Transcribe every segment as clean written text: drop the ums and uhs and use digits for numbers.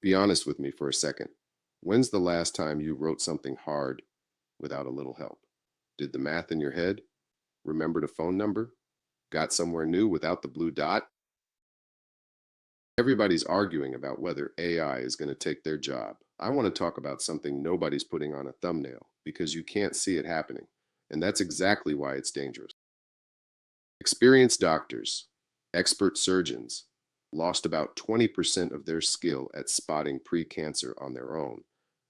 Be honest with me for a second. When's the last time you wrote something hard without a little help? Did the math in your head? Remembered a phone number? Got somewhere new without the blue dot? Everybody's arguing about whether AI is going to take their job. I want to talk about something nobody's putting on a thumbnail because you can't see it happening. And that's exactly why it's dangerous. Experienced doctors, expert surgeons, lost about 20% of their skill at spotting precancer on their own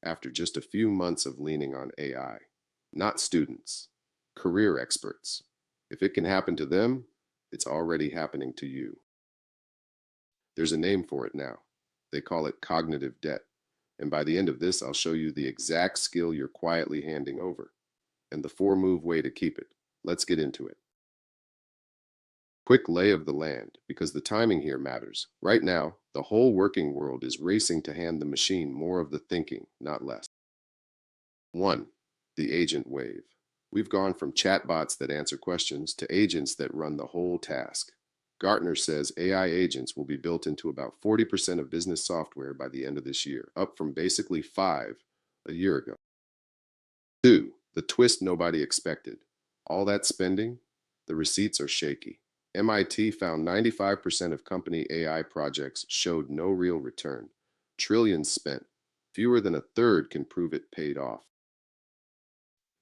after just a few months of leaning on AI. Not students, career experts. If it can happen to them, it's already happening to you. There's a name for it now. They call it cognitive debt. And by the end of this, I'll show you the exact skill you're quietly handing over and the four-move way to keep it. Let's get into it. Quick lay of the land, because the timing here matters. Right now, the whole working world is racing to hand the machine more of the thinking, not less. 1. The agent wave. We've gone from chatbots that answer questions to agents that run the whole task. Gartner says AI agents will be built into about 40% of business software by the end of this year, up from basically 5 a year ago. 2. The twist nobody expected. All that spending, the receipts are shaky. MIT found 95% of company AI projects showed no real return. Trillions spent. Fewer than a third can prove it paid off.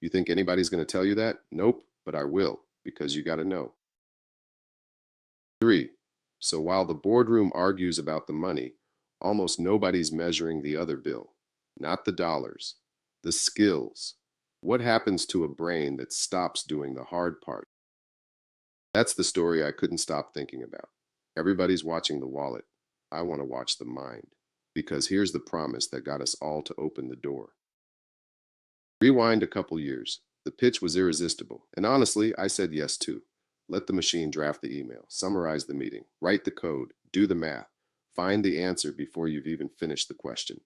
You think anybody's going to tell you that? Nope, but I will, because you got to know. 3. So while the boardroom argues about the money, almost nobody's measuring the other bill. Not the dollars, the skills. What happens to a brain that stops doing the hard part? That's the story I couldn't stop thinking about. Everybody's watching the wallet. I want to watch the mind. Because here's the promise that got us all to open the door. Rewind a couple years. The pitch was irresistible. And honestly, I said yes too. Let the machine draft the email, summarize the meeting, write the code, do the math, find the answer before you've even finished the question.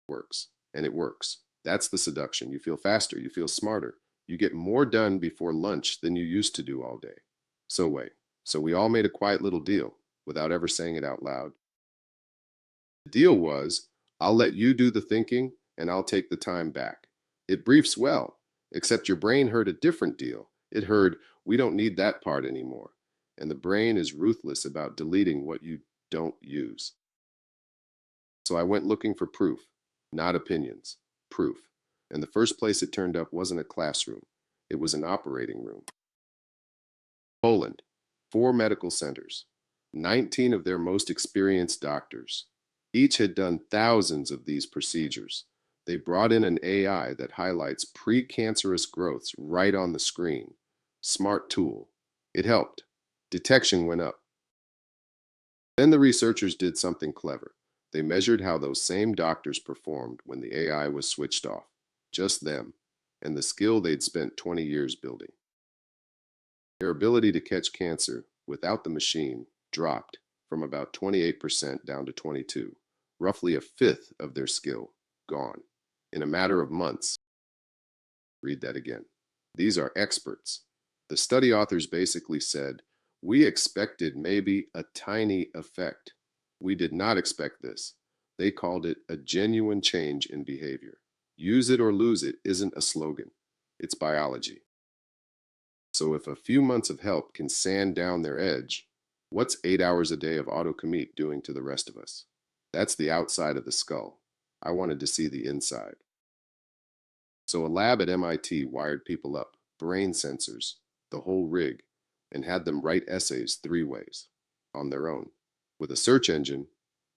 It works. And it works. That's the seduction. You feel faster. You feel smarter. You get more done before lunch than you used to do all day. So wait. So we all made a quiet little deal without ever saying it out loud. The deal was, I'll let you do the thinking and I'll take the time back. It briefs well, except your brain heard a different deal. It heard, we don't need that part anymore. And the brain is ruthless about deleting what you don't use. So I went looking for proof, not opinions, proof. And the first place it turned up wasn't a classroom. It was an operating room. Poland, 4 medical centers, 19 of their most experienced doctors. Each had done thousands of these procedures. They brought in an AI that highlights precancerous growths right on the screen. Smart tool. It helped. Detection went up. Then the researchers did something clever. They measured how those same doctors performed when the AI was switched off. Just them, and the skill they'd spent 20 years building. Their ability to catch cancer without the machine dropped from about 28% down to 22, roughly a fifth of their skill gone in a matter of months. Read that again. These are experts. The study authors basically said, we expected maybe a tiny effect. We did not expect this. They called it a genuine change in behavior. Use it or lose it isn't a slogan. It's biology. So if a few months of help can sand down their edge, what's 8 hours a day of autocommute doing to the rest of us? That's the outside of the skull. I wanted to see the inside. So a lab at MIT wired people up, brain sensors, the whole rig, and had them write essays 3 ways, on their own, with a search engine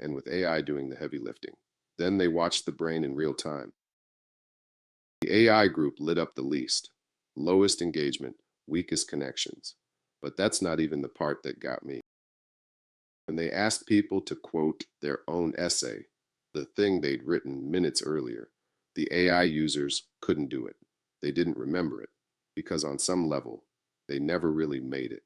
and with AI doing the heavy lifting. Then they watched the brain in real time. The AI group lit up the least, lowest engagement, weakest connections. But that's not even the part that got me. When they asked people to quote their own essay, the thing they'd written minutes earlier, the AI users couldn't do it. They didn't remember it, because on some level, they never really made it.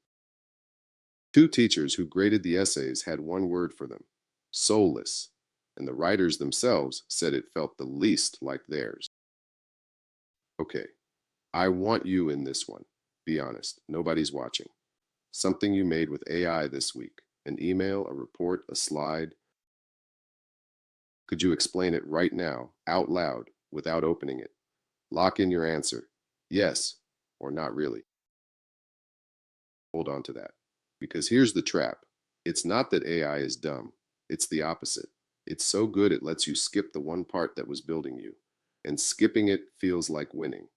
2 teachers who graded the essays had one word for them: soulless, and the writers themselves said it felt the least like theirs. Okay, I want you in this one. Be honest, nobody's watching. Something you made with AI this week, an email, a report, a slide. Could you explain it right now, out loud, without opening it? Lock in your answer. Yes or not really. Hold on to that. Because here's the trap. It's not that AI is dumb. It's the opposite. It's so good it lets you skip the one part that was building you. And skipping it feels like winning.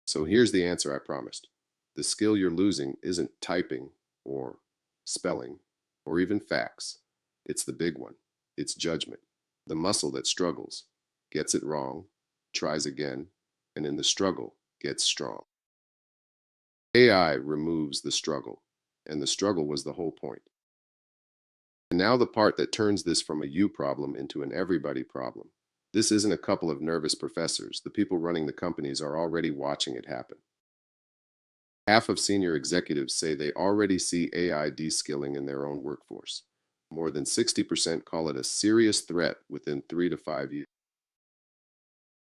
So here's the answer I promised. The skill you're losing isn't typing or spelling or even facts. It's the big one. It's judgment. The muscle that struggles, gets it wrong, tries again, and in the struggle gets strong. AI removes the struggle, and the struggle was the whole point. And now the part that turns this from a you problem into an everybody problem. This isn't a couple of nervous professors. The people running the companies are already watching it happen. Half of senior executives say they already see AI deskilling in their own workforce. More than 60% call it a serious threat within 3 to 5 years.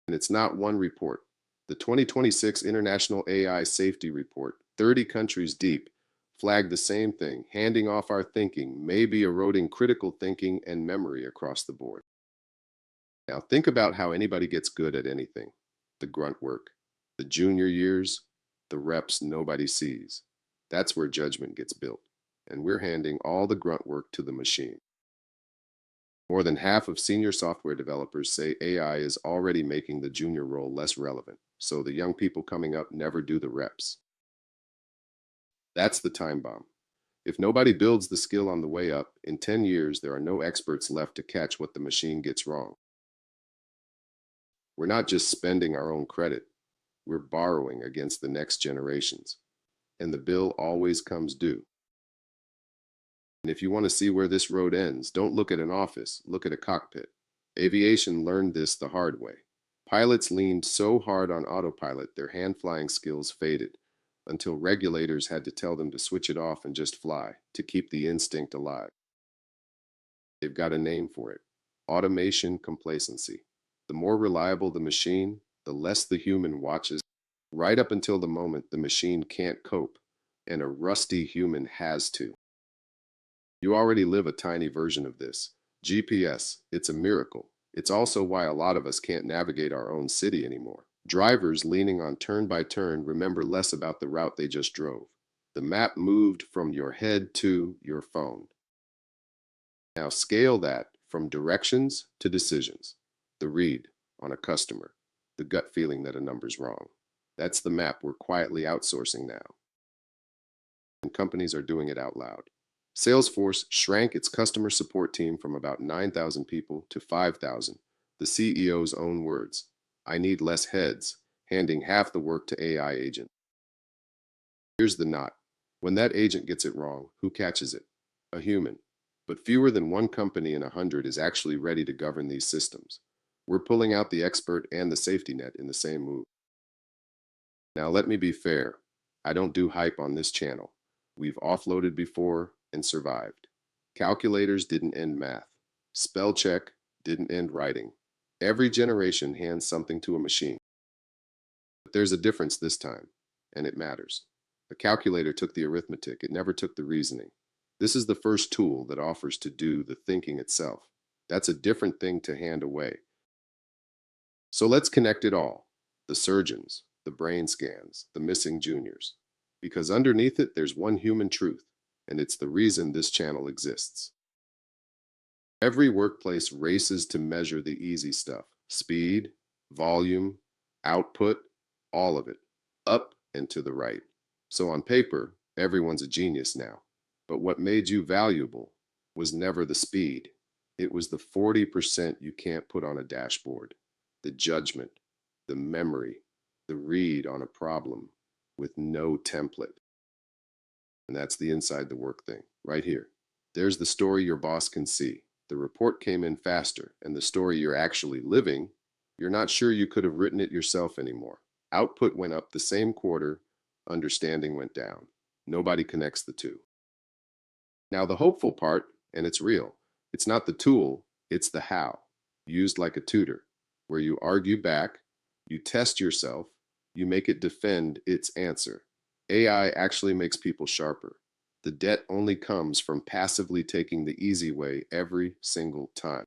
And it's not one report. The 2026 International AI Safety Report, 30 countries deep, flagged the same thing. Handing off our thinking may be eroding critical thinking and memory across the board. Now, think about how anybody gets good at anything: the grunt work, the junior years, the reps nobody sees. That's where judgment gets built. And we're handing all the grunt work to the machine. More than half of senior software developers say AI is already making the junior role less relevant, so the young people coming up never do the reps. That's the time bomb. If nobody builds the skill on the way up, in 10 years there are no experts left to catch what the machine gets wrong. We're not just spending our own credit, we're borrowing against the next generations. And the bill always comes due. And if you want to see where this road ends, don't look at an office, look at a cockpit. Aviation learned this the hard way. Pilots leaned so hard on autopilot, their hand flying skills faded, until regulators had to tell them to switch it off and just fly, to keep the instinct alive. They've got a name for it: automation complacency. The more reliable the machine, the less the human watches, right up until the moment the machine can't cope, and a rusty human has to. You already live a tiny version of this. GPS, it's a miracle. It's also why a lot of us can't navigate our own city anymore. Drivers leaning on turn by turn remember less about the route they just drove. The map moved from your head to your phone. Now scale that from directions to decisions. The read on a customer, the gut feeling that a number's wrong. That's the map we're quietly outsourcing now. And companies are doing it out loud. Salesforce shrank its customer support team from about 9,000 people to 5,000. The CEO's own words: I need less heads, handing half the work to AI agent. Here's the knot. When that agent gets it wrong, who catches it? A human. But fewer than one company in 100 is actually ready to govern these systems. We're pulling out the expert and the safety net in the same move. Now, let me be fair. I don't do hype on this channel. We've offloaded before and survived. Calculators didn't end math. Spell check didn't end writing. Every generation hands something to a machine. But there's a difference this time, and it matters. A calculator took the arithmetic, it never took the reasoning. This is the first tool that offers to do the thinking itself. That's a different thing to hand away. So let's connect it all: the surgeons, the brain scans, the missing juniors. Because underneath it, there's one human truth, and it's the reason this channel exists. Every workplace races to measure the easy stuff: speed, volume, output, all of it, up and to the right. So on paper, everyone's a genius now. But what made you valuable was never the speed. It was the 40% you can't put on a dashboard: the judgment, the memory, the read on a problem with no template. And that's the inside the work thing, right here. There's the story your boss can see. The report came in faster, and the story you're actually living, you're not sure you could have written it yourself anymore. Output went up the same quarter, understanding went down. Nobody connects the two. Now, the hopeful part, and it's real, it's not the tool, it's the how. Used like a tutor, where you argue back, you test yourself, you make it defend its answer. AI actually makes people sharper. The debt only comes from passively taking the easy way every single time.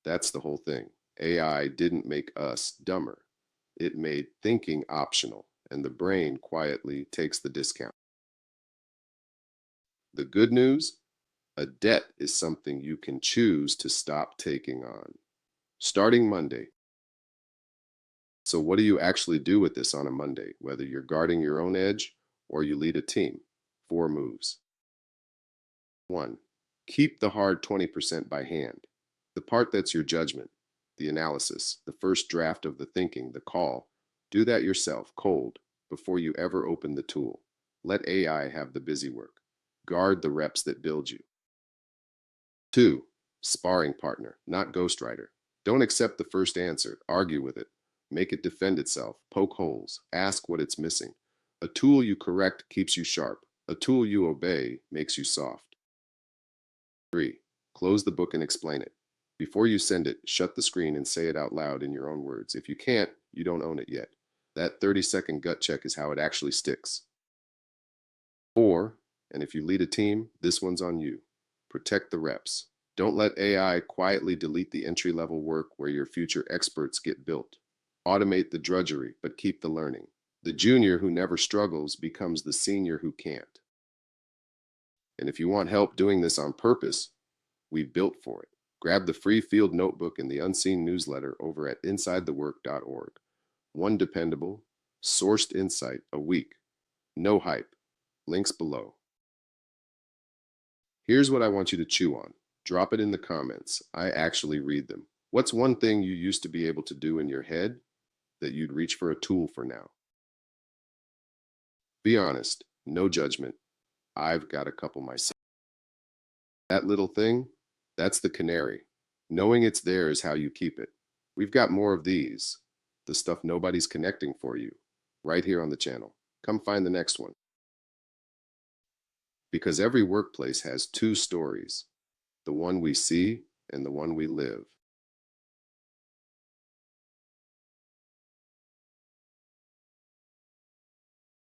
That's the whole thing. AI didn't make us dumber. It made thinking optional, and the brain quietly takes the discount. The good news, a debt is something you can choose to stop taking on. Starting Monday. So, what do you actually do with this on a Monday, whether you're guarding your own edge or you lead a team? 4 moves. 1. Keep the hard 20% by hand. The part that's your judgment, the analysis, the first draft of the thinking, the call. Do that yourself, cold, before you ever open the tool. Let AI have the busy work. Guard the reps that build you. 2. Sparring partner, not ghostwriter. Don't accept the first answer. Argue with it. Make it defend itself. Poke holes. Ask what it's missing. A tool you correct keeps you sharp. A tool you obey makes you soft. 3. Close the book and explain it. Before you send it, shut the screen and say it out loud in your own words. If you can't, you don't own it yet. That 30-second gut check is how it actually sticks. 4. And if you lead a team, this one's on you. Protect the reps. Don't let AI quietly delete the entry-level work where your future experts get built. Automate the drudgery, but keep the learning. The junior who never struggles becomes the senior who can't. And if you want help doing this on purpose, we've built for it. Grab the free field notebook and the unseen newsletter over at insidethework.org. One dependable, sourced insight a week. No hype. Links below. Here's what I want you to chew on. Drop it in the comments. I actually read them. What's one thing you used to be able to do in your head that you'd reach for a tool for now? Be honest, no judgment. I've got a couple myself. That little thing, that's the canary. Knowing it's there is how you keep it. We've got more of these, the stuff nobody's connecting for you, right here on the channel. Come find the next one. Because every workplace has two stories, the one we see and the one we live.